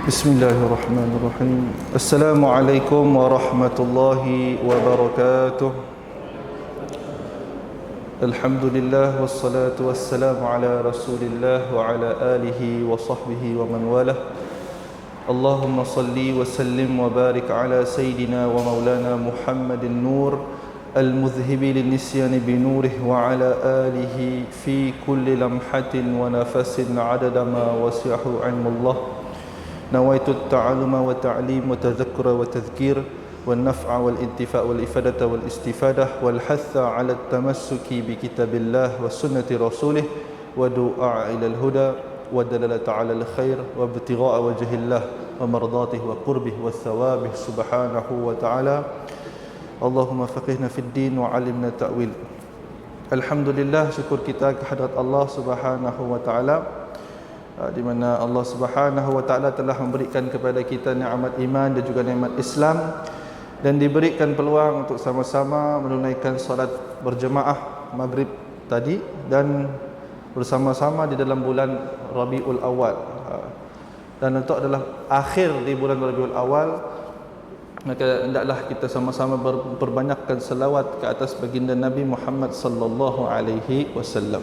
Bismillahirrahmanirrahim. Assalamualaikum warahmatullahi wabarakatuh. Alhamdulillah wassalatu wassalamu ala Rasulillah wa ala alihi wa sahbihi wa man walah. Allahumma salli wa sallim wa barik ala sayyidina wa maulana Muhammadin nur al-mudhhibi lin-nisyani bi nurih wa ala alihi fi kulli lamhatin wa nafasin adada ma wasi'ahu ilmullah. نويت التعلم والتعليم والتذكر والتذكير والنفع والانتفاع والإفادة والاستفادة والحث على التمسك بكتاب الله وسنة رسوله ودعاء إلى الهدى والدلالة على الخير وابتغاء وجه الله ومرضاته وقربه والثواب سبحانه وتعالى. اللهم فقهنا في الدين وعلمنا التأويل. Alhamdulillah, syukur kita kehadrat Allah Subhanahu wa taala, di mana Allah Subhanahu wa taala telah memberikan kepada kita nikmat iman dan juga nikmat Islam, dan diberikan peluang untuk sama-sama menunaikan solat berjemaah maghrib tadi dan bersama-sama di dalam bulan Rabiul Awal. Dan untuk adalah akhir di bulan Rabiul Awal, maka hendaklah kita sama-sama memperbanyakkan selawat ke atas baginda Nabi Muhammad sallallahu alaihi wasallam.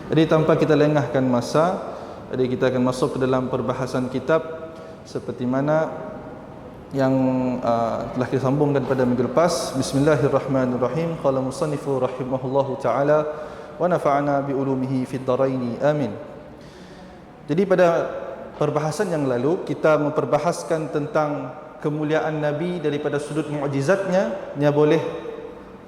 Jadi tanpa kita lengahkan masa, jadi kita akan masuk ke dalam perbahasan kitab seperti mana yang telah kita sambungkan pada minggu lepas. Bismillahirrahmanirrahim. Qala musannifu rahimahullahu taala wa nafa'ana bi ulumihi fid dharain. Amin. Jadi pada perbahasan yang lalu kita memperbahaskan tentang kemuliaan Nabi daripada sudut mukjizatnya, dia boleh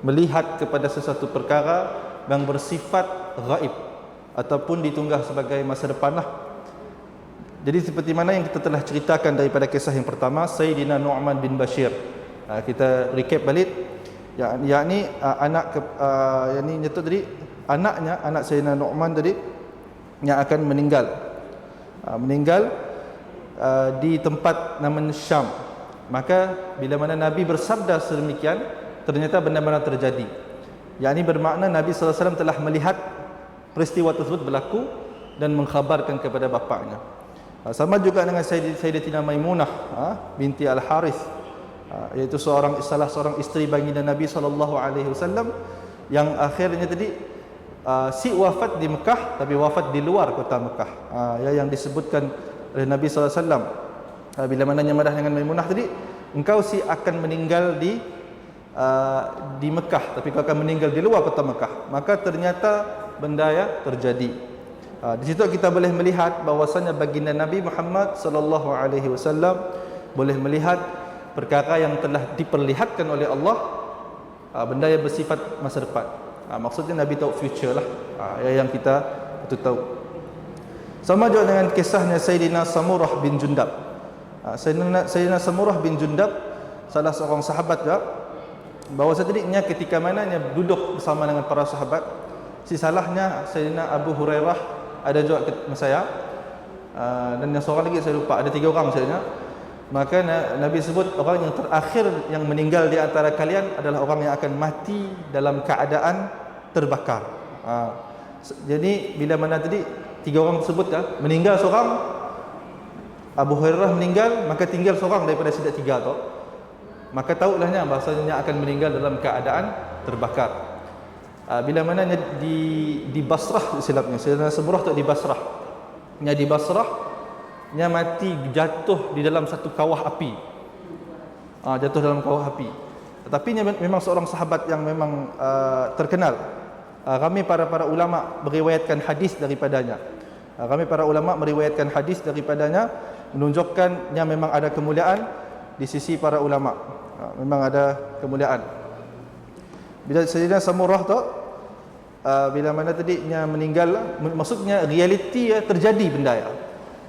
melihat kepada sesuatu perkara yang bersifat gaib ataupun ditunggah sebagai masa depan lah. Jadi seperti mana yang kita telah ceritakan daripada kisah yang pertama, Sayyidina Nu'man bin Bashir. Kita recap balik, yakni yakni nyata tadi anak Sayyidina Nu'man tadi yang akan meninggal di tempat namanya Syam. Maka bila mana Nabi bersabda sedemikian, ternyata benar-benar terjadi. Yakni bermakna Nabi sallallahu alaihi wasallam telah melihat peristiwa tersebut berlaku dan mengkhabarkan kepada bapaknya. Sama juga dengan Sayyidatina Maimunah binti Al-Harith, iaitu salah seorang isteri baginda Nabi sallallahu alaihi wasallam yang akhirnya tadi si wafat di Mekah tapi wafat di luar kota Mekah. Yang disebutkan oleh Nabi sallallahu alaihi wasallam, bila mana nyamadah dengan Maimunah tadi, engkau si akan meninggal di Mekah tapi kau akan meninggal di luar kota Mekah. Maka ternyata benda yang terjadi. Di situ kita boleh melihat bahwasanya baginda Nabi Muhammad sallallahu alaihi wasallam boleh melihat perkara yang telah diperlihatkan oleh Allah, benda yang bersifat masa depan. Maksudnya Nabi tahu future lah, yang kita betul tahu. Sama juga dengan kisahnya Sayyidina Samurah bin Jundab. Sayyidina Samurah bin Jundab salah seorang sahabat juga, bahawa tadinya ketika mananya duduk bersama dengan para sahabat, si salahnya Sayyidina Abu Hurairah ada juga dengan saya, dan yang seorang lagi saya lupa, ada 3 orang maksudnya. Maka Nabi sebut orang yang terakhir yang meninggal di antara kalian adalah orang yang akan mati dalam keadaan terbakar. Jadi bila mana tadi 3 orang tersebut meninggal seorang, Abu Hurairah meninggal, maka tinggal seorang daripada sida 3 tu, maka tahullahnya bahasanya akan meninggal dalam keadaan terbakar. Bila mana di Basrah silapnya, Sayyidina Samurah tu di Basrah. Di Basrah nya mati jatuh di dalam satu kawah api. Jatuh dalam kawah api. Tetapi nya memang seorang sahabat yang memang terkenal. Kami para ulama meriwayatkan hadis daripadanya. Menunjukkan yang memang ada kemuliaan di sisi para ulama. Memang ada kemuliaan. Bila Sayyidina Samurah tu bila mana tadinya meninggal, maksudnya realiti terjadi benda ya.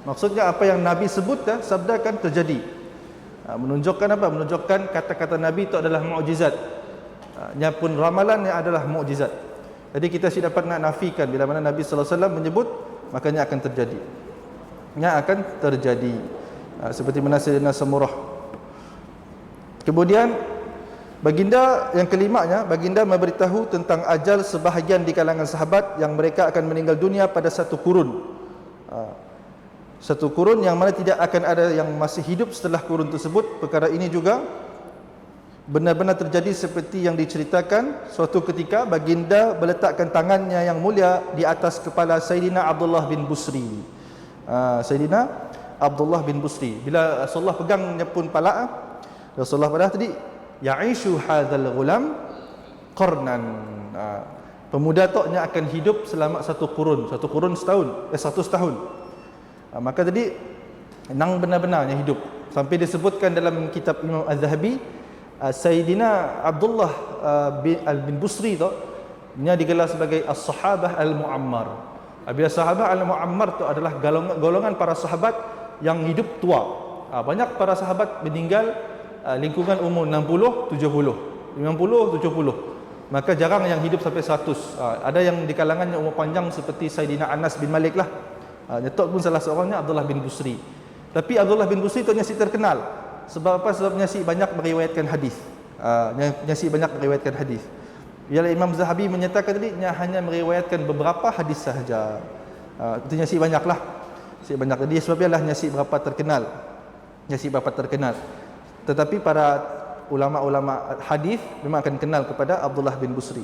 Maksudnya apa yang Nabi sebut sabdakan terjadi. Menunjukkan apa? Menunjukkan kata-kata Nabi itu adalah mukjizat. Nya pun ramalannya adalah mukjizat. Jadi kita tidak dapat nak nafikan bila mana Nabi sallallahu alaihi wasallam menyebut, makanya akan terjadi. Nya akan terjadi. Seperti mana Sayyidina Samurah. Kemudian baginda yang kelimanya, baginda memberitahu tentang ajal sebahagian di kalangan sahabat yang mereka akan meninggal dunia pada satu kurun. Satu kurun yang mana tidak akan ada yang masih hidup setelah kurun tersebut. Perkara ini juga benar-benar terjadi seperti yang diceritakan. Suatu ketika baginda meletakkan tangannya yang mulia di atas kepala Sayyidina Abdullah bin Busri. Sayyidina Abdullah bin Busri, bila Rasulullah pegangnya pun pala, Rasulullah pada tadi, ya'ishu hadzal ghulam qarnan. Pemuda toknya akan hidup selama satu kurun setahun, 100 tahun. Maka tadi nang benar-benarnya hidup. Sampai disebutkan dalam kitab Imam Az-Zahabi, Sayyidina Abdullah bin Busri tu nya digelar sebagai as-sahabah al-mu'ammar. Bila sahabah al-mu'ammar tu adalah golongan para sahabat yang hidup tua. Banyak para sahabat meninggal lingkungan umur 60, 70, 50, 70. Maka jarang yang hidup sampai 100. Ada yang di kalangannya umur panjang seperti Sayyidina Anas bin Malik lah. Datuk pun salah seorangnya Abdullah bin Busri. Tapi Abdullah bin Busri tu nyasi terkenal. Sebab apa? Sebab nyasi banyak meriwayatkan hadis. Nyasi banyak meriwayatkan hadis. Ialah Imam Zahabi menyatakan tadi hanya meriwayatkan beberapa hadis sahaja. Itu nyasi banyaklah. Nyasi banyak. Jadi sebab ialah nyasi berapa terkenal. Nyasi berapa terkenal. Tetapi para ulama-ulama hadis memang akan kenal kepada Abdullah bin Busri.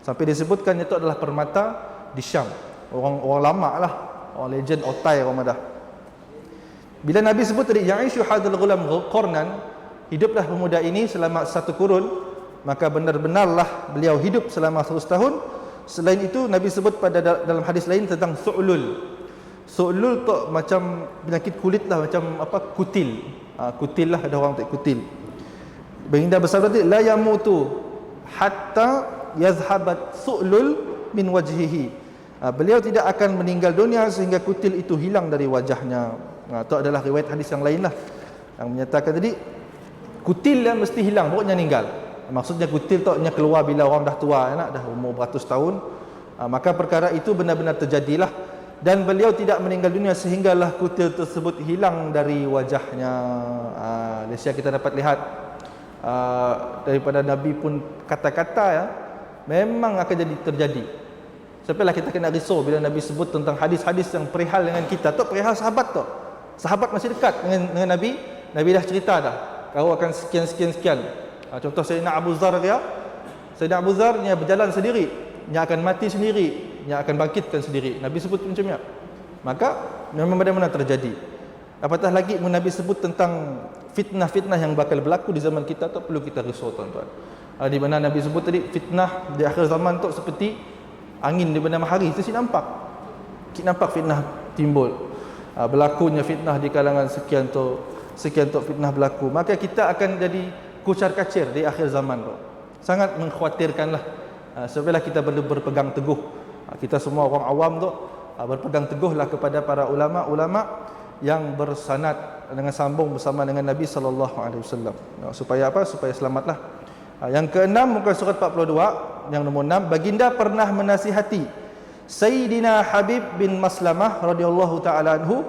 Sampai disebutkan itu adalah permata di Syam. Orang lama lah. Orang legend otai orang madah. Bila Nabi sebut tadi ya'ishu hadzal ghulam qarnan, hiduplah pemuda ini selama satu kurun, maka benar-benarlah beliau hidup selama 100 tahun. Selain itu Nabi sebut pada dalam hadis lain tentang su'lul. Su'lul tu macam penyakit kulit lah, macam apa, kutil. Kutil lah, ada orang tak kutil. Baginda bersabda tadi, la yamutu hatta yazhabat su'lul min wajhihi. Beliau tidak akan meninggal dunia sehingga kutil itu hilang dari wajahnya. Itu adalah riwayat hadis yang lain lah, yang menyatakan tadi kutil yang mesti hilang, pokoknya meninggal. Maksudnya kutil tu nya keluar bila orang dah tua, dah umur beratus tahun. Maka perkara itu benar-benar terjadilah, dan beliau tidak meninggal dunia sehinggalah kutil tersebut hilang dari wajahnya. Lesya kita dapat lihat daripada Nabi pun kata-kata memang akan terjadi. Sampailah kita kena risau bila Nabi sebut tentang hadis-hadis yang perihal dengan kita. Tu perihal sahabat tu. Sahabat masih dekat dengan Nabi. Nabi dah cerita dah, kau akan sekian. Contoh Sayyidina Abu Zar dia. Sayyidina Abu Zar dia berjalan sendiri, dia akan mati sendiri, dia akan bangkitkan sendiri. Nabi sebut macam ni. Maka memang benar-benar terjadi. Apatah lagi Nabi sebut tentang fitnah-fitnah yang bakal berlaku di zaman kita tu, perlu kita risau tuan-tuan. Di mana Nabi sebut tadi fitnah di akhir zaman tu seperti angin di benda mahari. Kita nampak fitnah timbul. Berlakunya fitnah di kalangan sekian tu fitnah berlaku. Maka kita akan jadi kucar kacir di akhir zaman tu. Sangat mengkhawatirkanlah. Sebablah kita perlu berpegang teguh. Kita semua orang awam tu berpegang teguhlah kepada para ulama-ulama yang bersanad dengan sambung bersama dengan Nabi sallallahu alaihi wasallam. Supaya apa? Supaya selamatlah. Yang keenam, muka surat 42, yang nombor 6, baginda pernah menasihati Sayyidina Habib bin Maslamah radhiyallahu taala anhu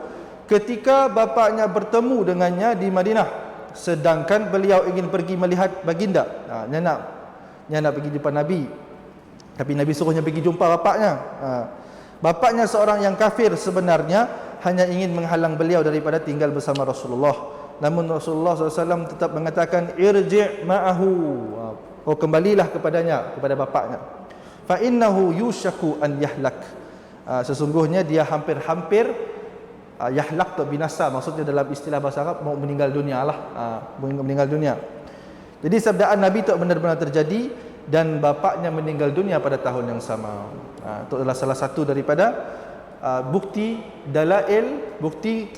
ketika bapaknya bertemu dengannya di Madinah, sedangkan beliau ingin pergi melihat baginda. Dia nak pergi jumpa Nabi, tapi Nabi suruhnya pergi jumpa bapaknya. Bapaknya seorang yang kafir sebenarnya, hanya ingin menghalang beliau daripada tinggal bersama Rasulullah. Namun Rasulullah SAW tetap mengatakan, irji' ma'ahu, kau kembalilah kepadanya, kepada bapaknya. Fa innahu yushaku an yahlak, sesungguhnya dia hampir-hampir yahlak tu binasa, maksudnya dalam istilah bahasa Arab mau meninggal dunia lah, meninggal dunia. Jadi sabdaan Nabi tu benar-benar terjadi, dan bapaknya meninggal dunia pada tahun yang sama. Itu adalah salah satu daripada bukti dalail, bukti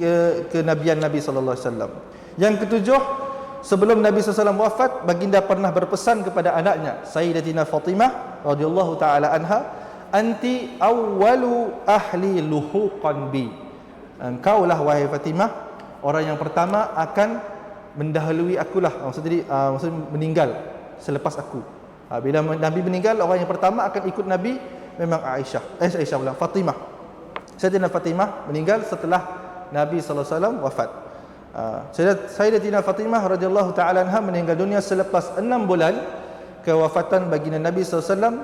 kenabian Nabi sallallahu alaihi wasallam. Yang ketujuh, sebelum Nabi SAW wafat, baginda pernah berpesan kepada anaknya Sayyidatina Fatimah radhiyallahu taala anha, anti awwalu ahli luhuqan bi, engkaulah wahai Fatimah orang yang pertama akan mendahului akulah. Maksudnya meninggal selepas aku. Bila Nabi meninggal, orang yang pertama akan ikut Nabi memang Fatimah. Sayyidatina Fatimah meninggal setelah Nabi sallallahu alaihi wasallam wafat. Sayyidatina Fatimah radhiyallahu taala anha meninggal dunia selepas 6 bulan kewafatan baginda Nabi sallallahu alaihi wasallam,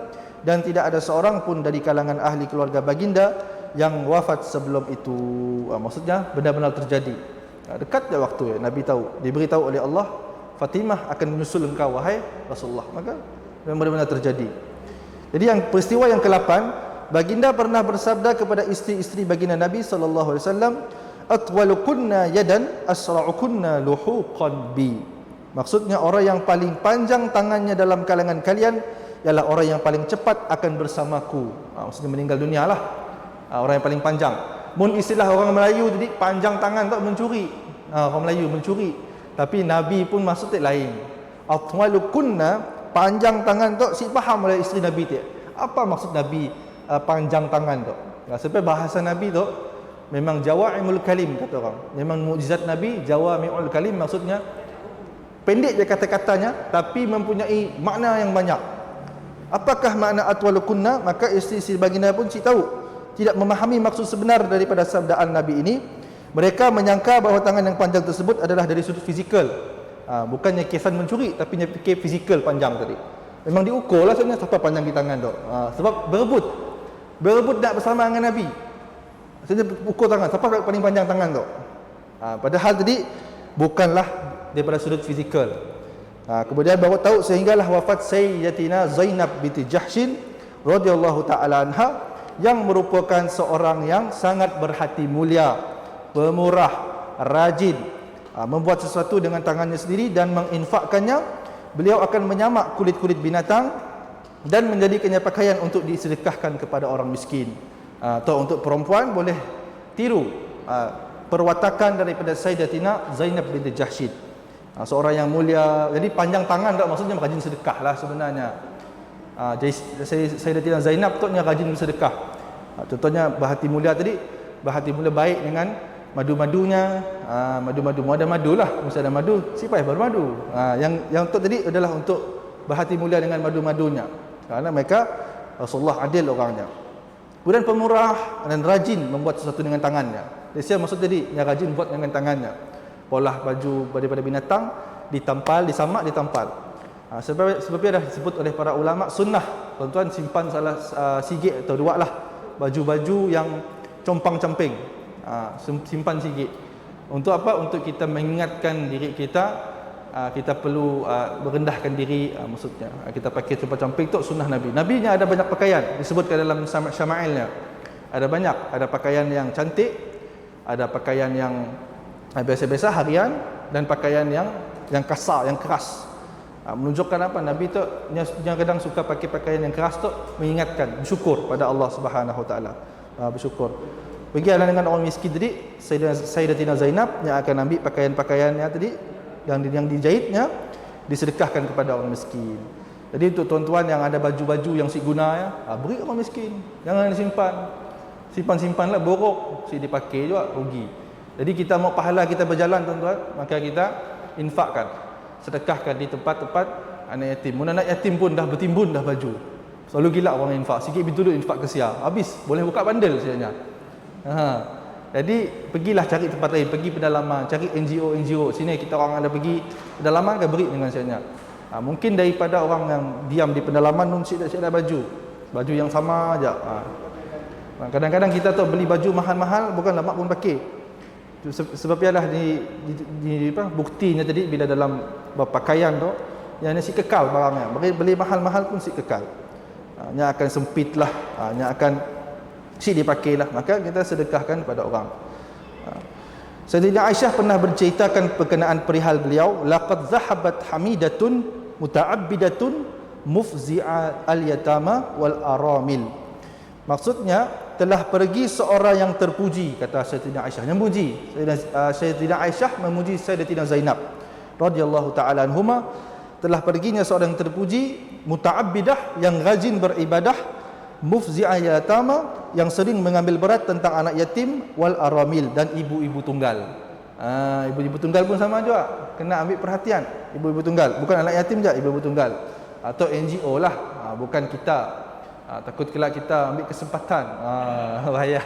dan tidak ada seorang pun dari kalangan ahli keluarga baginda yang wafat sebelum itu. Maksudnya benar-benar terjadi. Dekat je waktu ya, Nabi tahu, diberitahu oleh Allah, Fatimah akan menyusul engkau wahai Rasulullah. Maka benar-benar terjadi. Jadi yang peristiwa yang ke-8, baginda pernah bersabda kepada isteri-isteri baginda Nabi sallallahu alaihi wasallam, atwalukunna yadan asra'ukunna luhuqan bi. Maksudnya orang yang paling panjang tangannya dalam kalangan kalian ialah orang yang paling cepat akan bersamaku. Maksudnya meninggal dunia lah. Orang yang paling panjang. Mun istilah orang Melayu jadi panjang tangan tak mencuri. Orang Melayu mencuri. Tapi Nabi pun maksudnya lain. Atwalukunna, panjang tangan tu si faham oleh isteri Nabi tu. Apa maksud Nabi panjang tangan tu? Sebab bahasa Nabi tu memang jawami'ul kalim kata orang. Memang mukjizat Nabi jawami'ul kalim, maksudnya pendek je kata-katanya tapi mempunyai makna yang banyak. Apakah makna atwalukunna? Maka isteri-isteri baginda pun tahu, tidak memahami maksud sebenar daripada sabdaan Nabi ini. Mereka menyangka bahawa tangan yang panjang tersebut adalah dari sudut fizikal. Bukannya kesan mencuri, tapi fikir fizikal panjang tadi. Memang diukur lah sebenarnya siapa panjang di tangan tu. Sebab berebut nak bersama dengan Nabi. Saya ukur tangan, siapa paling panjang tangan tu. Padahal tadi bukanlah daripada sudut fizikal. Kemudian baru tahu sehinggalah wafat Sayyidatina Zainab binti Jahshin radhiyallahu taala anha, yang merupakan seorang yang sangat berhati mulia, pemurah, rajin, membuat sesuatu dengan tangannya sendiri dan menginfakkannya. Beliau akan menyamak kulit-kulit binatang dan menjadikannya pakaian untuk disedekahkan kepada orang miskin. Atau untuk perempuan boleh tiru perwatakan daripada Sayyidatina Zainab binti Jahshin, seorang yang mulia. Jadi panjang tangan tak maksudnya rajin sedekah lah sebenarnya. Jadi Sayyidatina Zainab tu rajin bersedekah. Contohnya berhati mulia tadi, berhati mulia baik dengan madu-madunya. Madu-madu ada madu lah, mesti ada madu, sipai baru madu. Yang untuk tadi adalah untuk berhati mulia dengan madu-madunya, kerana mereka Rasulullah adil orangnya. Kemudian pemurah dan rajin membuat sesuatu dengan tangannya. Dia maksud tadi yang rajin buat dengan tangannya. Polah baju daripada binatang ditampal, disamak, ditampal. Sebab dah disebut oleh para ulama sunnah tuan-tuan simpan salah sigit atau dua lah baju-baju yang compang-camping. Simpan sikit. Untuk apa? Untuk kita mengingatkan diri kita, kita perlu merendahkan diri. Maksudnya kita pakai compang-camping tu sunnah Nabi. Nabi-nya ada banyak pakaian disebutkan dalam syama'ilnya. Ada banyak, ada pakaian yang cantik, ada pakaian yang biasa-biasa harian, dan pakaian yang kasar, yang keras. Menunjukkan apa? Nabi tu yang kadang suka pakai pakaian yang keras tu mengingatkan bersyukur pada Allah Subhanahu Wa Taala. Bersyukur. Pergilah dengan orang miskin tadi, Sayyidatina Zainab yang akan ambil pakaian-pakaiannya tadi yang dijahitnya disedekahkan kepada orang miskin. Jadi untuk tuan-tuan yang ada baju-baju yang sik guna ya, beri orang miskin. Jangan disimpan. Simpan-simpanlah, borok, sik dipakai juga rugi. Jadi kita mau pahala kita berjalan tuan-tuan, maka kita infakkan. Sedekahkan di tempat-tempat anak yatim. Mun anak yatim pun dah bertimbun dah baju. Selalu gila orang infak. Sikit betul infak kesiar. Habis boleh buka bandel sebenarnya. Jadi pergilah cari tempat lain, pergi pedalaman, cari NGO. Sini kita orang ada pergi pedalaman kan beri dengan sebenarnya. Mungkin daripada orang yang diam di pedalaman nun sik dah baju yang sama aja. Kadang-kadang kita tu beli baju mahal-mahal bukanlah mak pun pakai. Sebab ialah di buktinya tadi bila dalam pakaian tu yang si kekal barangnya. Beli mahal-mahal pun si kekal. Nya akan sempit lah, nya akan si dipakailah, maka kita sedekahkan kepada orang. Sayyidatina Aisyah pernah berceritakan berkenaan perihal beliau, laqad zahabat hamidatun muta'abbidatun mufzi'a al-yatama wal aramil. Maksudnya telah pergi seorang yang terpuji, kata Sayyidatina Aisyah, yang memuji Sayyidatina Aisyah memuji Sayyidatina Zainab radhiyallahu taala anhuma. Telah perginya seorang yang terpuji, muta'abbidah, yang rajin beribadah, mufzi'ah yatama, yang sering mengambil berat tentang anak yatim, wal aramil, dan ibu-ibu tunggal. Ibu-ibu tunggal pun sama juga, kena ambil perhatian. Ibu-ibu tunggal, bukan anak yatim je, ibu-ibu tunggal atau NGO lah, bukan kita. Takut kelak kita ambil kesempatan, bahaya.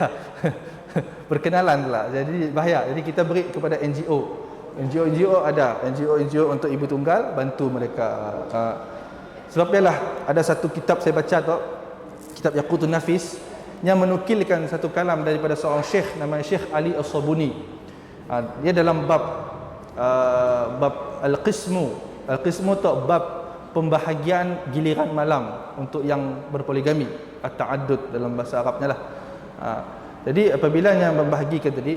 Perkenalan pula, jadi bahaya. Jadi kita beri kepada NGO. NGO ada, NGO untuk ibu tunggal, bantu mereka. Sebab ialah ada satu kitab saya baca tu, kitab Yaqutun Nafis, yang menukilkan satu kalam daripada seorang syekh namanya Syekh Ali As-Sabuni. Dia dalam bab al-qismu. Al-qismu tu bab pembahagian giliran malam untuk yang berpoligami, at-ta'addud dalam bahasa Arabnya lah. Jadi apabila yang membahagikan tadi,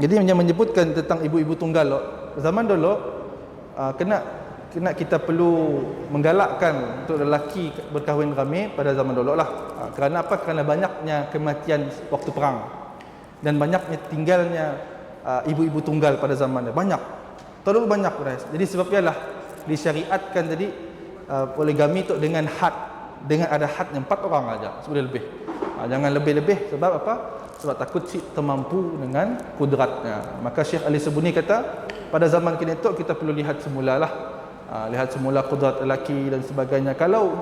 jadi yang menyebutkan tentang ibu-ibu tunggal zaman dulu, kena kita perlu menggalakkan untuk lelaki berkahwin ramai pada zaman dulu lah. Kerana apa? Kerana banyaknya kematian waktu perang dan banyaknya tinggalnya ibu-ibu tunggal pada zamannya, banyak, terlalu banyak guys. Jadi sebabnya lah disyariatkan tadi poligami tu dengan ada had yang 4 orang aja, boleh lebih. Jangan lebih-lebih, sebab apa? Sebab takut si termampu dengan kudratnya. Maka Syekh Ali Sabuni kata, pada zaman kini tu kita perlu lihat semula lah, lihat semula kudrat lelaki dan sebagainya. Kalau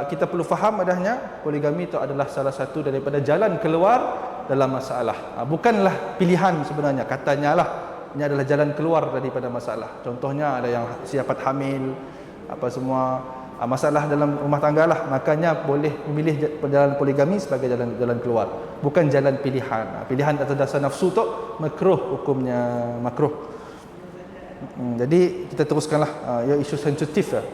kita perlu faham adanya poligami itu adalah salah satu daripada jalan keluar dalam masalah. Bukanlah pilihan sebenarnya, katanya lah ini adalah jalan keluar daripada masalah. Contohnya ada yang siapa hamil, apa semua masalah dalam rumah tangga lah, makanya boleh memilih jalan poligami sebagai jalan keluar, bukan jalan pilihan. Pilihan atas dasar nafsu tu makruh, hukumnya makruh. Jadi kita teruskanlah, ya isu sensitif lah.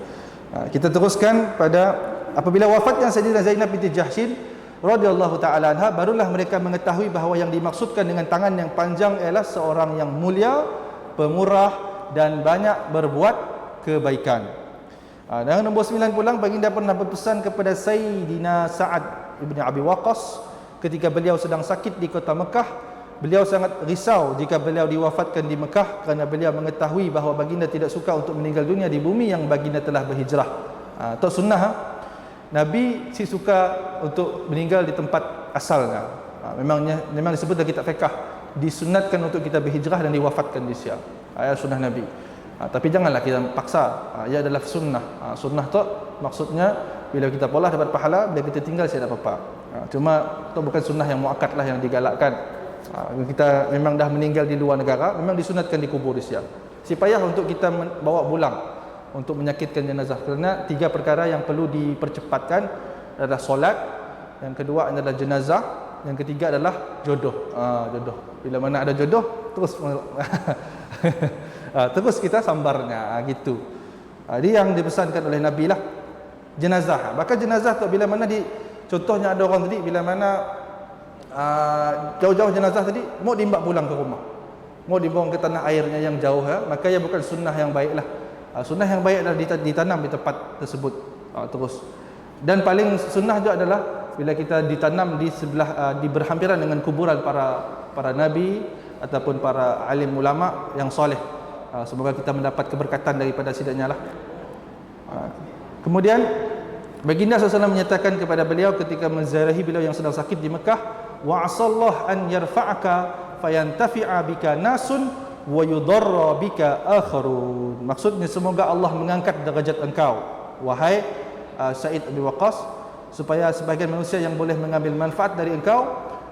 Kita teruskan pada apabila wafatnya Sayyidah Zainab binti Jahshin radhiyallahu taala anha, barulah mereka mengetahui bahawa yang dimaksudkan dengan tangan yang panjang ialah seorang yang mulia, pemurah dan banyak berbuat kebaikan. Dan nombor 9 pulang, baginda pernah berpesan kepada Sayyidina Sa'ad ibn Abi Waqqas ketika beliau sedang sakit di kota Mekah. Beliau sangat risau jika beliau diwafatkan di Mekah kerana beliau mengetahui bahawa baginda tidak suka untuk meninggal dunia di bumi yang baginda telah berhijrah. Itu sunnah. Nabi si suka untuk meninggal di tempat asalnya. Memang disebut dalam kitab fiqh, disunatkan untuk kita berhijrah dan diwafatkan di Syam. Ayat sunnah Nabi. Tapi janganlah kita paksa. Ia adalah sunnah. Sunnah tu maksudnya bila kita polah dapat pahala, bila kita tinggal saya dapat apa. Cuma tu bukan sunnah yang muakkad lah yang digalakkan. Kita memang dah meninggal di luar negara, memang disunatkan dikubur di Syam. Si payah untuk kita bawa pulang untuk menyakitkan jenazah, kerana 3 perkara yang perlu dipercepatkan adalah solat, yang kedua adalah jenazah, yang ketiga adalah jodoh. Jodoh. Bila mana ada jodoh terus terus kita sambarnya gitu. Ini yang dipesankan oleh Nabi lah, jenazah. Bahkan jenazah tu bila mana contohnya ada orang tadi bila mana jauh-jauh jenazah tadi mau dibawa pulang ke rumah, mau dibuang ke tanah airnya yang jauh, maka ia bukan sunnah yang baik lah. Sunnah yang baik adalah ditanam di tempat tersebut terus. Dan paling sunnah juga adalah bila kita ditanam di sebelah di berhampiran dengan kuburan para nabi ataupun para alim ulama yang soleh. Semoga kita mendapat keberkatan daripada sidaknya lah. Kemudian baginda SAW menyatakan kepada beliau ketika menziarahi beliau yang sedang sakit di Mekah, wa asallah an yarfa'aka fayantafi'a bika nasun wa yudarra bika akharun. Maksudnya semoga Allah mengangkat derajat engkau wahai Sa'id bin Waqqas, supaya sebahagian manusia yang boleh mengambil manfaat dari engkau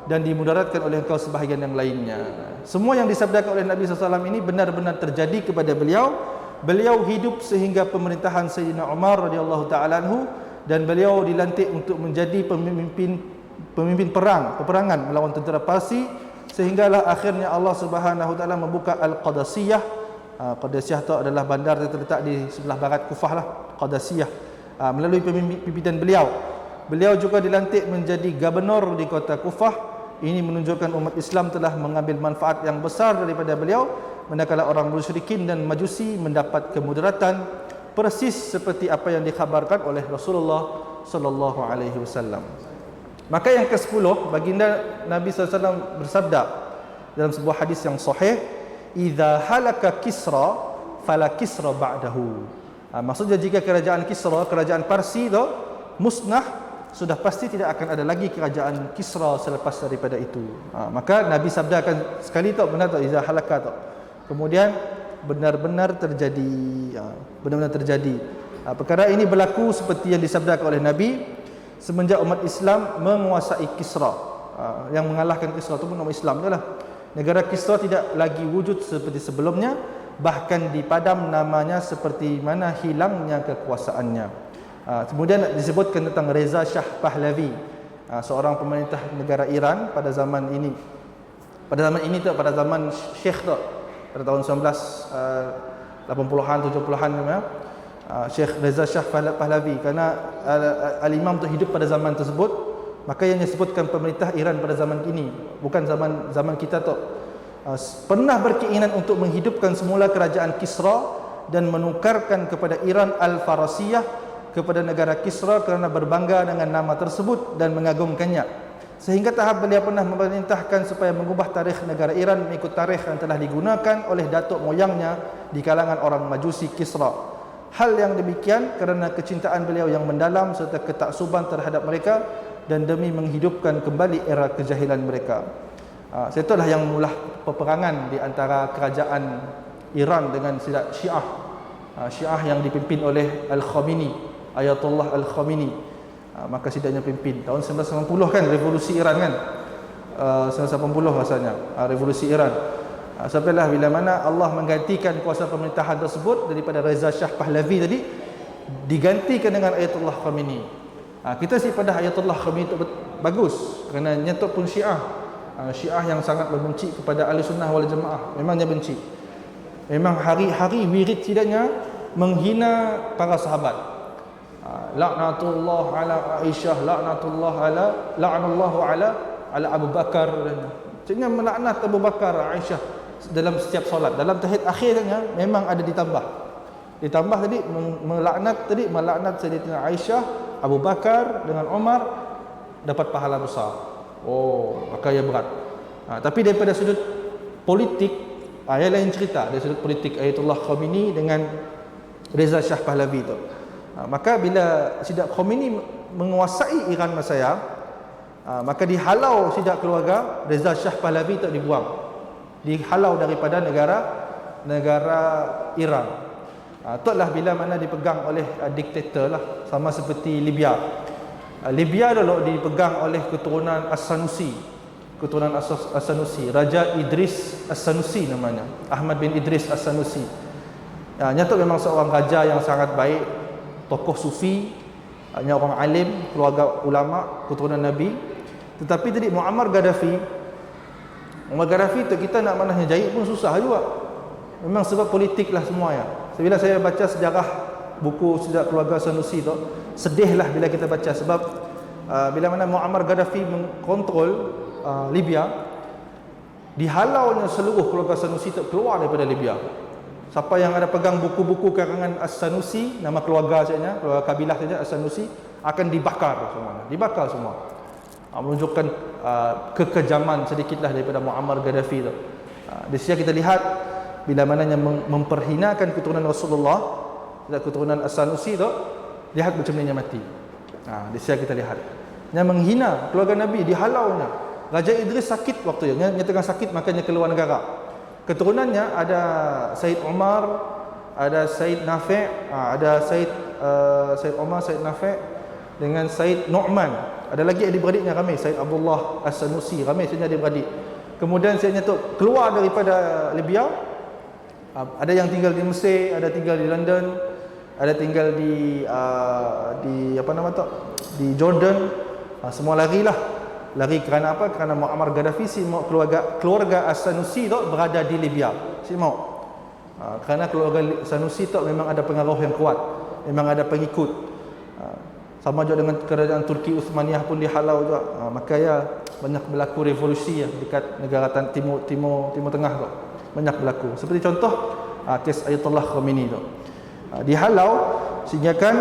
dan dimudaratkan oleh engkau sebahagian yang lainnya. Semua yang disabdakan oleh Nabi SAW ini benar-benar terjadi kepada beliau. Beliau hidup sehingga pemerintahan Sayyidina Umar radhiyallahu ta'ala anhu, dan beliau dilantik untuk menjadi pemimpin peperangan melawan tentera Parsi, sehinggalah akhirnya Allah Subhanahu wa taala membuka Al-Qadasiyah. Qadasiyah itu adalah bandar yang terletak di sebelah barat Kufah lah, Qadasiyah. Melalui pimpinan beliau. Beliau juga dilantik menjadi gubernur di kota Kufah. Ini menunjukkan umat Islam telah mengambil manfaat yang besar daripada beliau, manakala orang musyrikin dan majusi mendapat kemudaratan persis seperti apa yang dikhabarkan oleh Rasulullah sallallahu alaihi wasallam. Maka yang ke-10, baginda Nabi SAW bersabda dalam sebuah hadis yang sahih, "Idza halaka Kisra fala Kisra ba'dahu." Maksudnya jika kerajaan Kisra, kerajaan Parsi itu musnah, sudah pasti tidak akan ada lagi kerajaan Kisra selepas daripada itu. Maka Nabi sabdakan sekali tu, benar tak, "Idza halaka" tu. Kemudian benar-benar terjadi. Perkara ini berlaku seperti yang disabdakan oleh Nabi semenjak umat Islam menguasai Kisra. Yang mengalahkan Kisra itu pun umat Islam je lah. Negara Kisra tidak lagi wujud seperti sebelumnya, bahkan dipadam namanya seperti mana hilangnya kekuasaannya. Kemudian disebutkan tentang Reza Shah Pahlavi. seorang pemerintah negara Iran pada zaman ini. Pada zaman Syekh tu, pada tahun 1980-an 70-an Syekh Reza Shah Pahlavi, kerana al-Imam tu hidup pada zaman tersebut, maka yang disebutkan pemerintah Iran pada zaman ini, bukan zaman kita tu, pernah berkeinginan untuk menghidupkan semula kerajaan Kisra dan menukarkan kepada Iran Al-Farasiyah kepada negara Kisra kerana berbangga dengan nama tersebut dan mengagungkannya, sehingga tahap beliau pernah memerintahkan supaya mengubah tarikh negara Iran mengikut tarikh yang telah digunakan oleh datuk moyangnya di kalangan orang Majusi Kisra. Hal yang demikian kerana kecintaan beliau yang mendalam serta ketaksuban terhadap mereka dan demi menghidupkan kembali era kejahilan mereka. Itulah yang mula peperangan di antara kerajaan Iran dengan Syiah. Syiah yang dipimpin oleh Al-Khamenei, Ayatollah Al-Khamenei. Maka sidaknya pimpin tahun 1980 kan, revolusi Iran kan, 1980 rasanya, revolusi Iran. Sampailah bila mana Allah menggantikan kuasa pemerintahan tersebut daripada Reza Shah Pahlavi tadi, digantikan dengan Ayatollah Khamenei. Kita sih pada Ayatollah Khamenei itu bagus, kerana nyetok pun Syiah, Syiah yang sangat membenci kepada Ahlussunnah wal Jamaah. Memangnya benci, memang hari-hari wirid tidaknya menghina para sahabat. Laknatullah ala Aisyah, la'nallahu ala Abu Bakar. Maksudnya melaknat Abu Bakar, Aisyah dalam setiap solat. Dalam tahiyat akhirnya memang ada ditambah tadi, melaknat Sayyidina Aisyah, Abu Bakar dengan Umar, dapat pahala besar. Maka ia berat. Tapi daripada sudut politik, yang lain cerita. Dari sudut politik Ayatollah Khamenei dengan Reza Shah Pahlavi itu, maka bila Sidaq Khamenei menguasai Iran masa maka dihalau Sidaq keluarga Reza Shah Pahlavi itu, dibuang, dihalau daripada negara Iran. Itulah bila mana dipegang oleh diktator lah, sama seperti Libya. Libya dulu dipegang oleh keturunan As-Sanusi, Raja Idris As-Sanusi namanya, Ahmad bin Idris As-Sanusi. Nyata memang seorang raja yang sangat baik, tokoh sufi, hanya orang alim, keluarga ulama, keturunan Nabi. Tetapi tadi Muammar Gaddafi itu kita nak manahnya jahit pun susah juga. Memang sebab politik lah semua ya. Bila saya baca sejarah buku sejarah keluarga Sanusi tu, sedihlah bila kita baca, sebab bila mana Muammar Gaddafi mengkontrol Libya, dihalaunya seluruh keluarga Sanusi tu keluar daripada Libya. Siapa yang ada pegang buku-buku karangan As-Sanusi, nama keluarga saja, keluarga kabilah saja As-Sanusi, akan dibakar semua. Menunjukkan kekejaman sedikitlah daripada Muammar Gaddafi tu. Di sini kita lihat bila mananya memperhinakan keturunan Rasulullah, keturunan As-Sanusi tu, lihat macam mana mati. Di sini kita lihat yang menghina keluarga Nabi, dihalaunya. Raja Idris sakit waktu itu, dia tengah sakit, makanya keluar negara. Keturunannya ada Said Umar, ada Said Nafi', ada Said Umar, Said Nafi' dengan Said Nu'man. Ada lagi adik-beradiknya ramai, Said Abdullah As-Sanusi, ramai sebenarnya adik-beradik. Kemudian Saidnya tu keluar daripada Libya. Ada yang tinggal di Mesir, ada tinggal di London, ada tinggal di di Jordan. Semua lari kerana apa? Kerana Muammar Gaddafi keluarga As-Sanusi tu berada di Libya. Kerana keluarga Sanusi tu memang ada pengaruh yang kuat, memang ada pengikut. Sama juga dengan kerajaan Turki Uthmaniyah pun dihalau juga. Maka banyak berlaku revolusi dekat negara Timur Tengah tu. Banyak berlaku. Seperti contoh kes Ayatollah Khamenei tu. Dihalau sehingga kan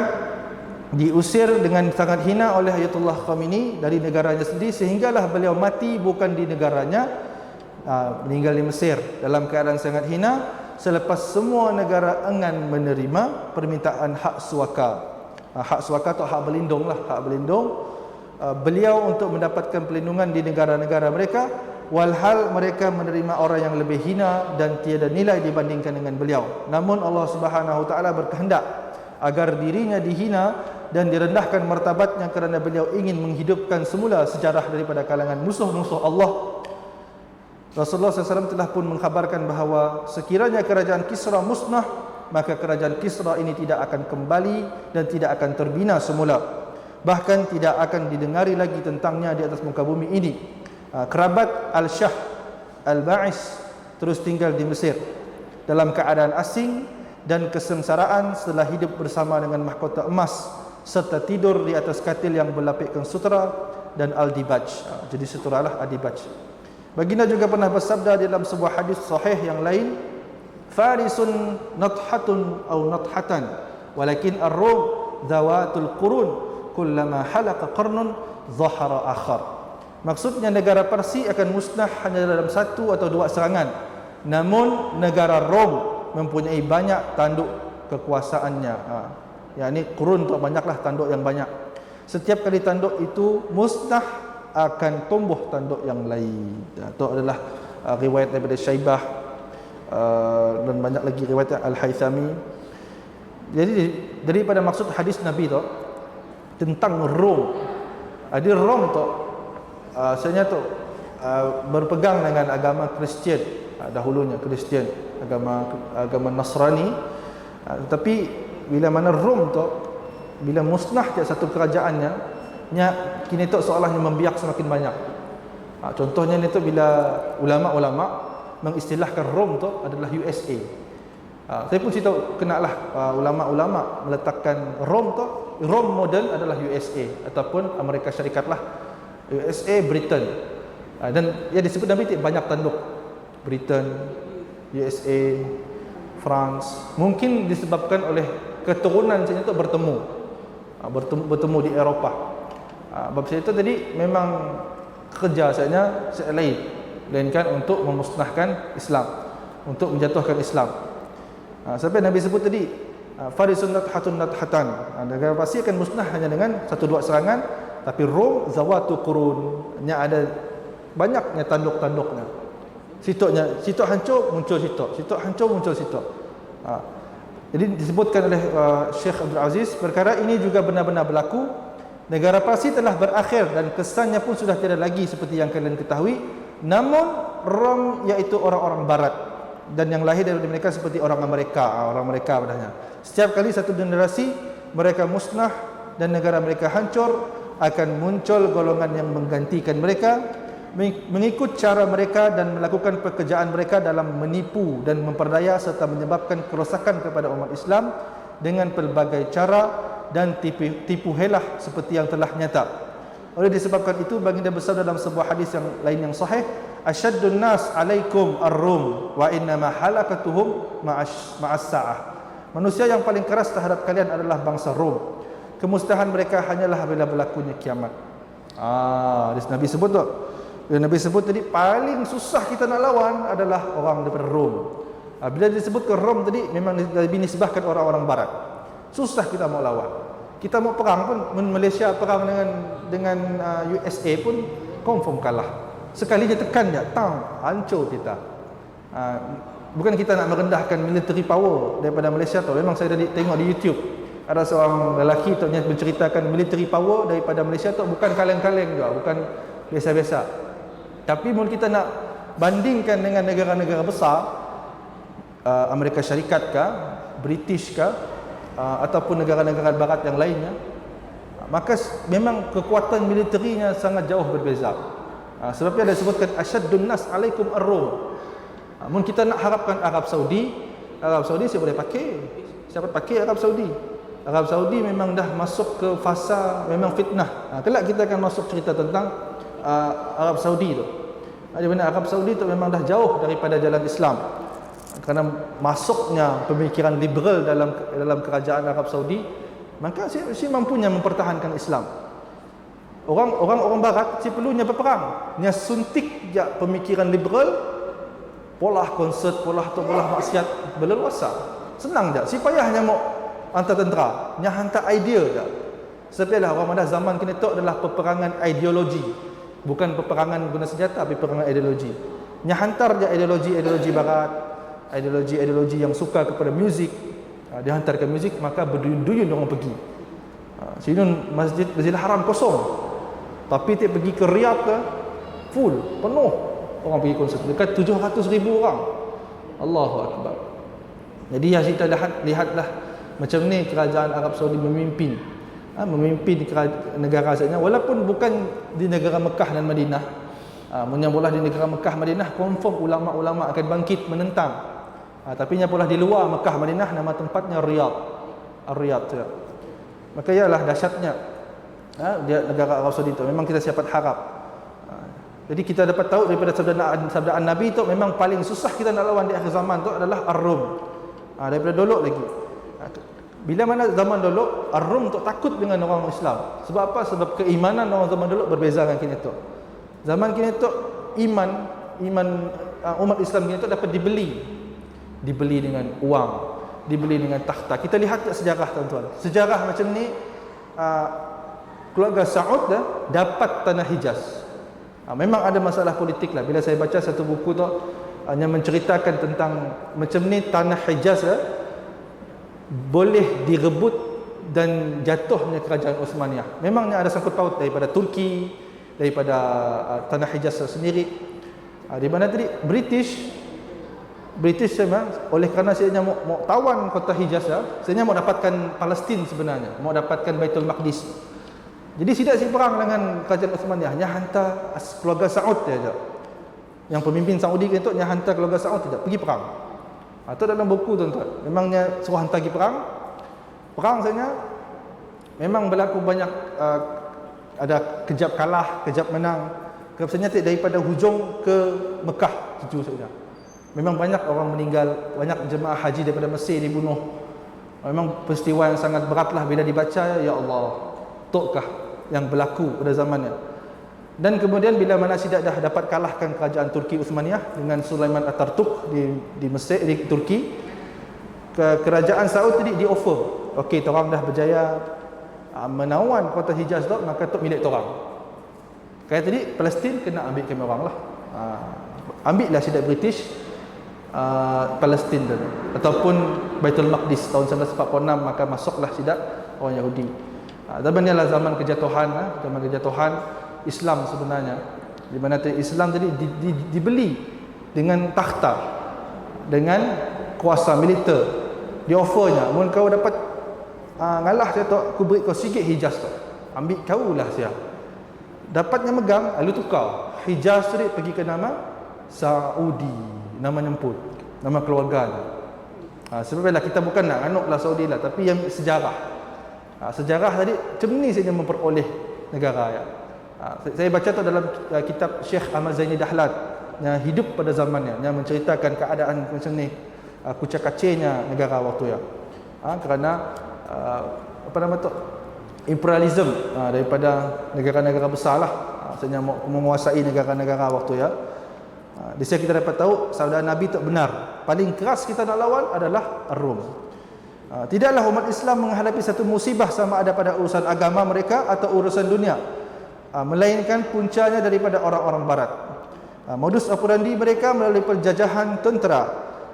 diusir dengan sangat hina oleh Ayatollah Khamenei dari negaranya sendiri, sehinggalah beliau mati bukan di negaranya, meninggal di Mesir dalam keadaan sangat hina selepas semua negara enggan menerima permintaan hak suaka. Hak suaka atau hak berlindung beliau untuk mendapatkan perlindungan di negara-negara mereka, walhal mereka menerima orang yang lebih hina dan tiada nilai dibandingkan dengan beliau. Namun Allah Subhanahu wa taala berkehendak agar dirinya dihina dan direndahkan martabatnya kerana beliau ingin menghidupkan semula sejarah daripada kalangan musuh-musuh Allah. Rasulullah SAW telah pun mengkhabarkan bahawa sekiranya kerajaan Kisra musnah, maka kerajaan Kisra ini tidak akan kembali dan tidak akan terbina semula. bahkan tidak akan didengari lagi tentangnya di atas muka bumi ini. Kerabat Al-Shah Al-Ba'is terus tinggal di Mesir dalam keadaan asing dan kesengsaraan setelah hidup bersama dengan mahkota emas serta tidur di atas katil yang berlapikkan sutera dan al-dibaj. Jadi suteralah al-dibaj. Baginda juga pernah bersabda dalam sebuah hadis sahih yang lain, farisun nathatun atau nathatan walakin ar-rum zawatul qurun kullama halaqa qarnun zahara akhar. Maksudnya negara Parsi akan musnah hanya dalam satu atau dua serangan, namun negara Rom mempunyai banyak tanduk kekuasaannya. Yakni qurun tu banyaklah tanduk yang banyak. Setiap kali tanduk itu musnah akan tumbuh tanduk yang lain. Itu adalah riwayat daripada Syaibah dan banyak lagi riwayat Al-Haythami. Jadi daripada maksud hadis Nabi tu tentang Rom. Ada Rom tu sebenarnya tu berpegang dengan agama Kristian, dahulunya Kristian, agama Nasrani. Tetapi bila mana Rom tu bila musnah tiap satu kerajaannya, kini tu seolahnya membiak semakin banyak. Contohnya ni tu bila ulama-ulama mengistilahkan Rom tu adalah USA. Saya pun cerita kenalah ulama-ulama meletakkan Rom tu, Rom modern adalah USA ataupun Amerika Syarikat lah. USA, Britain. Dan ya disebut Nabi banyak tanduk. Britain, USA, France. Mungkin disebabkan oleh keturunan saja itu bertemu di Eropah. Bab saya itu tadi memang kerja saja lainkan untuk memusnahkan Islam, untuk menjatuhkan Islam. Sampai Nabi sebut tadi farisun nathatun nathatan. Negara Parsi akan musnah hanya dengan satu dua serangan, tapi Rom zawatu qurunnya ada banyaknya tanduk-tanduknya. Sitok hancur muncul sitok hancur muncul sitok. Jadi disebutkan oleh Syekh Abdul Aziz, perkara ini juga benar-benar berlaku. Negara Parsi telah berakhir dan kesannya pun sudah tidak lagi seperti yang kalian ketahui. Namun Rom iaitu orang-orang barat dan yang lahir dari mereka seperti orang Amerika padanya. Setiap kali satu generasi mereka musnah dan negara mereka hancur, akan muncul golongan yang menggantikan mereka, mengikut cara mereka dan melakukan pekerjaan mereka dalam menipu dan memperdaya serta menyebabkan kerosakan kepada umat Islam dengan pelbagai cara dan tipu helah seperti yang telah nyata. Oleh disebabkan itu, baginda bersabda dalam sebuah hadis yang lain yang sahih, asyaddun nas alaikum ar-rum wa inna ma halakatuhum ma'as sa'ah. Manusia yang paling keras terhadap kalian adalah bangsa Rom. Kemusnahan mereka hanyalah bila berlakunya kiamat. Nabi sebut tu. Nabi sebut tadi paling susah kita nak lawan adalah orang daripada Rom. Bila disebut ke Rom tadi memang Nabi nisbahkan orang-orang barat. Susah kita mau lawan. Kita mau perang pun, Malaysia perang dengan USA pun confirm kalah. Sekali je tekan je, hancur kita. Bukan kita nak merendahkan military power daripada Malaysia tu. Memang saya tadi tengok di YouTube ada seorang lelaki tu yang menceritakan military power daripada Malaysia tu bukan kaleng-kaleng juga, bukan biasa-biasa. Tapi mungkin kita nak bandingkan dengan negara-negara besar, Amerika Syarikat kah, British kah, ataupun negara-negara barat yang lainnya, maka memang kekuatan militernya sangat jauh berbeza. Sebab ada disebutkan asyaddun nas alaikum ar-rum. Mungkin kita nak harapkan Arab Saudi saya boleh pakai. Siapa pakai Arab Saudi? Arab Saudi memang dah masuk ke fasa memang fitnah. Kelak kita akan masuk cerita tentang Arab Saudi tu. Di mana Arab Saudi tu memang dah jauh daripada jalan Islam. Kerana masuknya pemikiran liberal dalam kerajaan Arab Saudi, maka si mampunya mempertahankan Islam. Orang barat si perlunya berperang. Nya suntik je pemikiran liberal, pola konsert, pola maksiat berleluasa. Senang je. Si payahnya mau hantar tentera, nya hantar idea je. Sebenarnya orang pada zaman kini tu adalah peperangan ideologi. Bukan peperangan guna senjata, tapi peperangan ideologi. Nya hantar je ideologi barat, ideologi yang suka kepada muzik. Dia hantar ke muzik, maka berduyun-duyun orang pergi. Sini Masjidil Haram kosong. Tapi dia pergi ke Riyadh ke, full, penuh orang pergi konsert. Dekat 700,000 orang. Allahu Akbar. Jadi yang kita lihatlah macam ni kerajaan Arab Saudi memimpin. memimpin negara sebenarnya, walaupun bukan di negara Mekah dan Madinah. Menyambulah di negara Mekah Madinah, confirm ulama-ulama akan bangkit menentang. Tapi nya pula di luar Mekah Madinah, nama tempatnya Riyadh. Riyadh ya. Maka ialah dahsyatnya dia negara Arab Saudi itu. Memang kita siapa harap. Jadi kita dapat tahu daripada sabdaan Nabi itu, memang paling susah kita nak lawan di akhir zaman tu adalah Ar-Rum. Daripada dulu lagi. Bila mana zaman dulu, Ar-Rum tu takut dengan orang Islam. Sebab apa? Sebab keimanan orang zaman dulu berbeza dengan kini tu. Zaman kini tu iman umat Islam kini tu dapat dibeli dengan uang, dibeli dengan takhta. Kita lihat sejarah tuan-tuan. Sejarah macam ni, keluarga Saud dapat tanah Hijaz. Memang ada masalah politik lah. Bila saya baca satu buku tu yang menceritakan tentang macam ni, tanah Hijaz boleh direbut dan jatuhnya kerajaan Osmaniyah. Memangnya ada sangkut paut daripada Turki, daripada tanah Hijaz sendiri. Di mana tadi British memang oleh kerana saya mau tawan kota Hijaz, saya mau dapatkan Palestin sebenarnya, mau dapatkan Baitul Maqdis. Jadi tidak si perang dengan kerajaan Osmaniyah, hanya hantar keluarga Saud saja. Yang pemimpin Saudi itu hanya hantar keluarga Saud, tidak pergi perang. Itu dalam buku tuan-tuan. Memangnya suruh hantar pergi perang. Perang sebenarnya memang berlaku banyak, ada kejap kalah, kejap menang. Sebenarnya daripada hujung ke Mekah itu saja. Memang banyak orang meninggal, banyak jemaah haji daripada Mesir dibunuh. Memang peristiwa yang sangat beratlah bila dibaca, ya Allah, tukkah yang berlaku pada zamannya. Dan kemudian bila mana tidak dah dapat kalahkan kerajaan Turki Uthmaniyah dengan Sulaiman Atatürk di Mesir, di Turki, kerajaan Saud tadi di offer, okey, torang dah berjaya menawan kota Hijaz tu, maka tu milik torang. Kayak tadi Palestin kena ambil kami orang lah. Ambil lah sidak British Palestin tu, ataupun Baitul Maqdis tahun 1946, maka masuklah sidak orang Yahudi. Zaman ni adalah zaman kejatuhan Islam sebenarnya, di mana Islam tadi dibeli dengan takhta, dengan kuasa militer. Di offernya, mun kau dapat ngalah saya tu, aku beri kau sikit Hijaz tu, ambil kau lah sia. Dapatnya megang, lalu tukar Hijaz tadi pergi ke nama Saudi, nama nyemput, nama keluarganya. Sebablah kita bukan nak anuklah Saudi lah, tapi yang sejarah. Sejarah tadi macam ni saja memperoleh negara ya. Saya baca tu dalam kitab Syekh Ahmad Zaini Dahlan yang hidup pada zamannya, yang menceritakan keadaan macam ni, kucak-kacirnya negara waktu ya. Kerana apa nama tu, imperialism daripada negara-negara besar lah, maksudnya menguasai negara-negara waktu ya. Di sini kita dapat tahu sabda Nabi tak benar. Paling keras kita nak lawan adalah Ar-Rum. Tidaklah umat Islam menghadapi satu musibah sama ada pada urusan agama mereka atau urusan dunia, melainkan puncanya daripada orang-orang barat. Modus operandi mereka melalui penjajahan tentera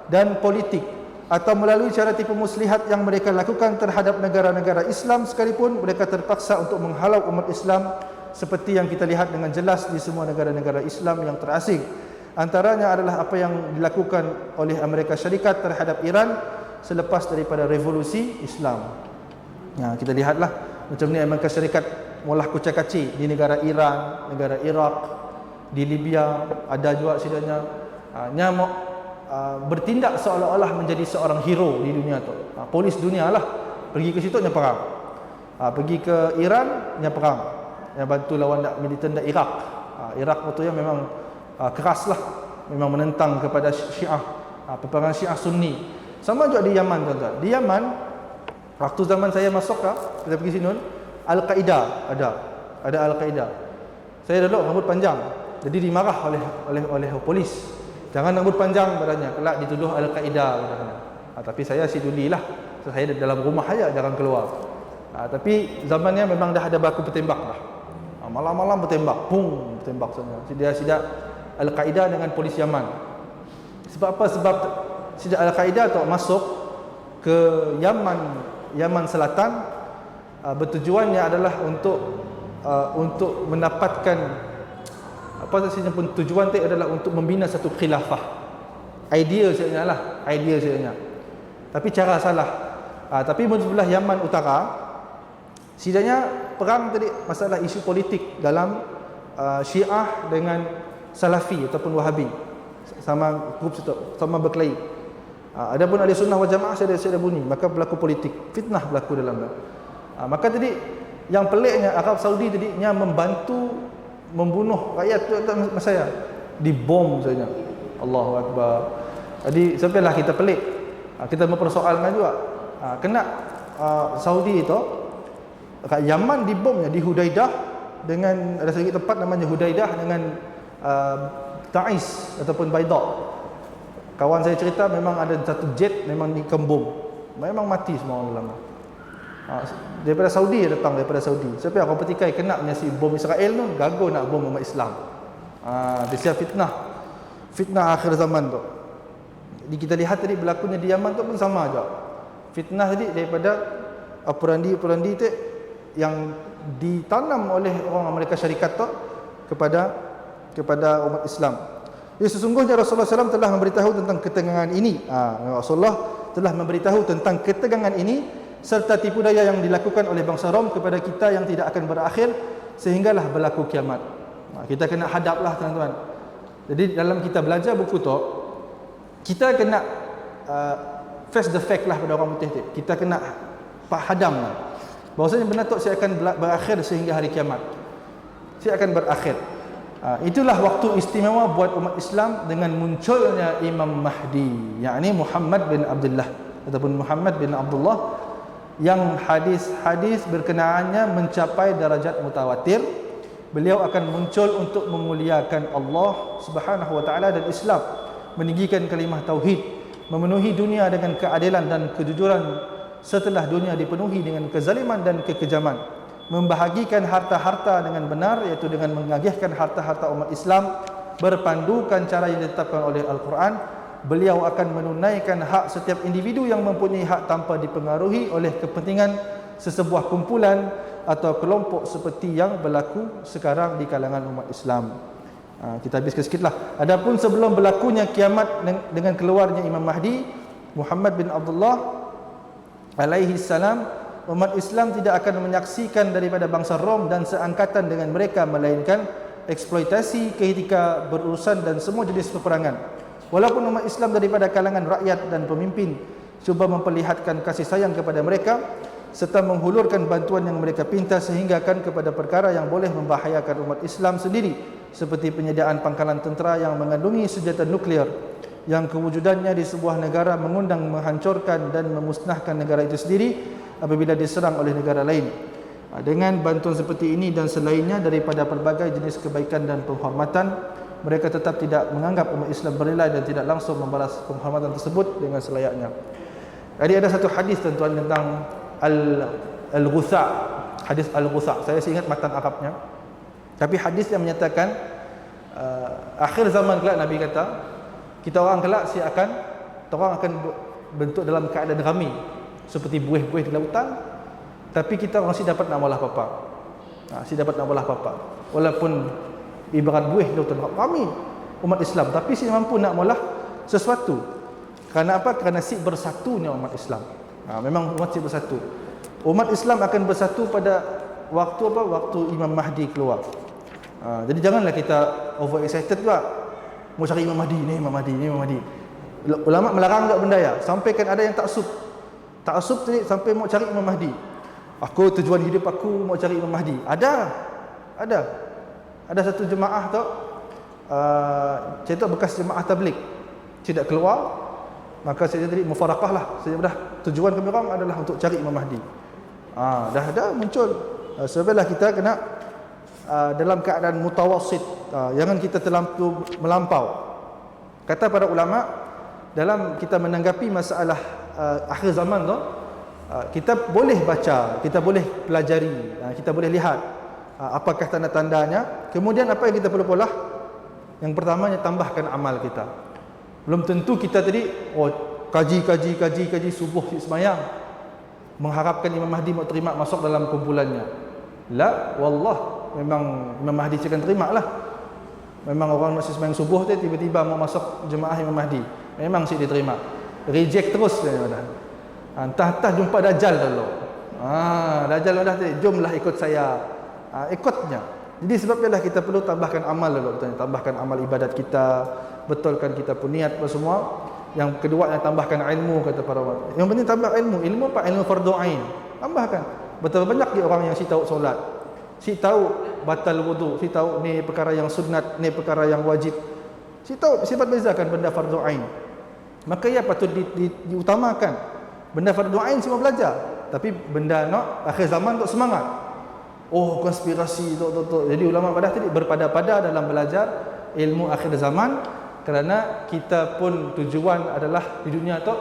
dan politik, atau melalui cara tipu muslihat yang mereka lakukan terhadap negara-negara Islam sekalipun, mereka terpaksa untuk menghalau umat Islam, seperti yang kita lihat dengan jelas di semua negara-negara Islam yang terasing. Antaranya adalah apa yang dilakukan oleh Amerika Syarikat terhadap Iran selepas daripada revolusi Islam. Kita lihatlah macam ni Amerika Syarikat mula kucak-kacir di negara Iran, negara Iraq, di Libya, ada juga sidanya bertindak seolah-olah menjadi seorang hero di dunia tu. Polis dunia lah, pergi ke situ nya perang. Pergi ke Iran nya perang, yang bantu lawan militer dak Iraq. Iraq waktu yang memang keras lah, memang menentang kepada Syiah, peperangan Syiah Sunni. Sama juga di Yaman tuan-tuan. Di Yaman, waktu zaman saya masuk kita pergi sini, Al-Qaeda ada Al-Qaeda. Saya dulu rambut panjang, jadi dimarah oleh polis. Jangan rambut panjang badannya, kelak dituduh Al-Qaeda badannya. Tapi saya sidulilah. Saya dalam rumah aja, jarang keluar. Tapi zamannya memang dah ada baku bertembak lah. Malam-malam bertembak, pung, bertembak saja. Sidak Al-Qaeda dengan polis Yaman. Sebab apa? Sebab sidak Al-Qaeda tu masuk ke Yaman Selatan, bertujuannya adalah untuk mendapatkan apa sahaja pun, tujuan tu adalah untuk membina satu khilafah. Idea sebenarnya. Tapi cara salah. Tapi di sebelah Yaman Utara, Setidaknya perang tadi masalah isu politik dalam Syiah dengan Salafi ataupun Wahabi, sama grup sama berkelahi. Adapun ahli sunnah wal jamaah saya ada bunyi, maka berlaku politik, fitnah berlaku dalam maka tadi yang peliknya Arab Saudi tadinya membantu membunuh rakyat Mesir, dibom saja. Allahu Akbar. Jadi sampailah kita pelik. Kita mempersoalkan juga. Kena Saudi itu kat Yaman dibomnya di Hudaidah dengan ada satu tempat namanya Hudaidah dengan Taiz ataupun Baidah. Kawan saya cerita memang ada satu jet memang dikembung. Memang mati semua orang dalam. Daripada Saudi datang daripada Saudi. Siapa yang orang petikai kena menyaksi bom Israel tu, gagal nak bom umat Islam. Dia siap fitnah akhir zaman tu. Jadi kita lihat tadi berlakunya di Yaman tu pun sama aja. Fitnah tadi daripada perandi-perandi tu yang ditanam oleh orang Amerika Syarikat tu kepada umat Islam. Jadi sesungguhnya Rasulullah SAW telah memberitahu tentang ketegangan ini. Rasulullah telah memberitahu tentang ketegangan ini serta tipu daya yang dilakukan oleh bangsa Rom kepada kita yang tidak akan berakhir sehinggalah berlaku kiamat. Kita kena hadaplah tuan-tuan. Jadi dalam kita belajar buku tu, kita kena face the fact lah pada orang putih tu. Kita kena hadam lah. Bahawasanya benda tu saya akan berakhir sehingga hari kiamat. Saya akan berakhir. Itulah waktu istimewa buat umat Islam dengan munculnya Imam Mahdi, yakni Muhammad bin Abdullah ataupun Muhammad bin Abdullah, yang hadis-hadis berkenaannya mencapai darajat mutawatir. Beliau akan muncul untuk memuliakan Allah Subhanahu wa taala dan Islam, meninggikan kalimah tauhid, memenuhi dunia dengan keadilan dan kejujuran setelah dunia dipenuhi dengan kezaliman dan kekejaman, membahagikan harta-harta dengan benar, iaitu dengan mengagihkan harta-harta umat Islam berpandukan cara yang ditetapkan oleh Al-Quran. Beliau akan menunaikan hak setiap individu yang mempunyai hak tanpa dipengaruhi oleh kepentingan sesebuah kumpulan atau kelompok seperti yang berlaku sekarang di kalangan umat Islam. Kita habiskan sikitlah. Adapun sebelum berlakunya kiamat dengan keluarnya Imam Mahdi, Muhammad bin Abdullah alaihi salam, umat Islam tidak akan menyaksikan daripada bangsa Rom dan seangkatan dengan mereka melainkan eksploitasi ketika berurusan dan semua jenis peperangan. Walaupun umat Islam daripada kalangan rakyat dan pemimpin cuba memperlihatkan kasih sayang kepada mereka serta menghulurkan bantuan yang mereka pinta sehinggakan kepada perkara yang boleh membahayakan umat Islam sendiri, seperti penyediaan pangkalan tentera yang mengandungi senjata nuklear yang kewujudannya di sebuah negara mengundang menghancurkan dan memusnahkan negara itu sendiri apabila diserang oleh negara lain. Dengan bantuan seperti ini dan selainnya daripada pelbagai jenis kebaikan dan penghormatan, mereka tetap tidak menganggap umat Islam bernilai dan tidak langsung membalas penghormatan tersebut dengan selayaknya. Jadi ada satu hadis tuan-tuan tentang Al-Ghutha, hadis Al-Ghutha. Saya ingat matan Arabnya. Tapi hadis yang menyatakan akhir zaman kelak, Nabi kata, kita orang kelak orang akan bentuk dalam keadaan ramai seperti buih-buih di lautan, tapi kita masih dapat nak malah apa-apa. Masih dapat nak malah apa-apa. Walaupun ibarat buih di lautan ramai umat Islam, tapi si mampu nak malah sesuatu. Kerana apa? Kerana si bersatunya umat Islam. Memang umat si bersatu. Umat Islam akan bersatu pada waktu apa? Waktu Imam Mahdi keluar. Jadi janganlah kita over excited juga. Mau cari Imam Mahdi ni, Imam Mahdi ni, Imam Mahdi. Ulama melarang tak benda ya. Sampai kan ada yang taksub tadi sampai mau cari Imam Mahdi. Aku tujuan hidup aku mau cari Imam Mahdi. Ada satu jemaah tu, cerita bekas jemaah tabligh tidak keluar. Maka saya jadi mufarakah lah. Saya dah tujuan kami orang adalah untuk cari Imam Mahdi. Dah muncul. Sebenarnya kita kena dalam keadaan mutawassit. Jangan kita melampau. Kata para ulama, dalam kita menanggapi masalah akhir zaman tu, kita boleh baca, kita boleh pelajari, kita boleh lihat apakah tanda-tandanya. Kemudian apa yang kita perlu pola? Yang pertamanya tambahkan amal kita. Belum tentu kita tadi kaji subuh semayang mengharapkan Imam Mahdi mau terima masuk dalam kumpulannya. La wallah, memang Imam Mahdi akan terima lah. Memang orang masih semayang subuh tu tiba-tiba mau masuk jemaah Imam Mahdi, memang sih diterima. Reject terus dia dah. Entah jumpa Dajjal dulu. Dajjal dah tadi, jomlah ikut saya. Ikutnya. Jadi sebabnya kita perlu tambahkan amal dulu, tambahkan amal ibadat kita, betulkan kita pun niat apa semua. Yang kedua, yang tambahkan ilmu, kata para ulama. Yang penting tambah ilmu. Ilmu apa? Ilmu fardu ain. Tambahkan. Betapa banyak dia orang yang si tahu solat, si tahu batal wudu, si tahu ni perkara yang sunat, ni perkara yang wajib. Si tahu sifat bezakan benda fardu ain. Maka ia patut diutamakan. Benda fardu ain semua belajar, tapi benda akhir zaman untuk semangat. Konspirasi tu. Jadi ulama pada tadi berpada-pada dalam belajar ilmu akhir zaman, kerana kita pun tujuan adalah di dunia tu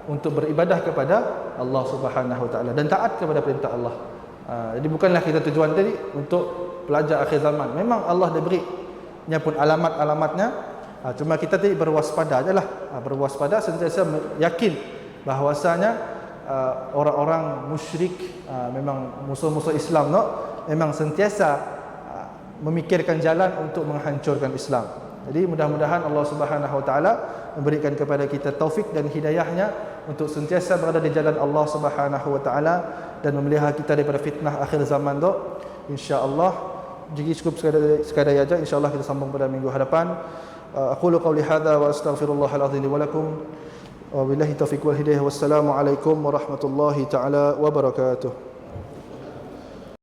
untuk beribadah kepada Allah Subhanahu Wa Taala dan taat kepada perintah Allah. Jadi bukanlah kita tujuan tadi untuk belajar akhir zaman. Memang Allah dah berinya pun alamat-alamatnya. Cuma kita tadi berwaspada ajalah. Berwaspada, sentiasa yakin bahawasanya orang-orang musyrik, memang musuh-musuh Islam memang sentiasa memikirkan jalan untuk menghancurkan Islam. Jadi mudah-mudahan Allah Subhanahu Wa Taala memberikan kepada kita taufik dan hidayahnya untuk sentiasa berada di jalan Allah Subhanahu Wa Taala dan memelihara kita daripada fitnah akhir zaman tu, insya-Allah. Jadi cukup sekadar aja, insya-Allah kita sambung pada minggu hadapan. Aqulu qawli hadza wa astaghfirullahal azim li wa lakum. Wa billahi taufiq wal hidayah. Wassalamu alaikum warahmatullahi taala wabarakatuh.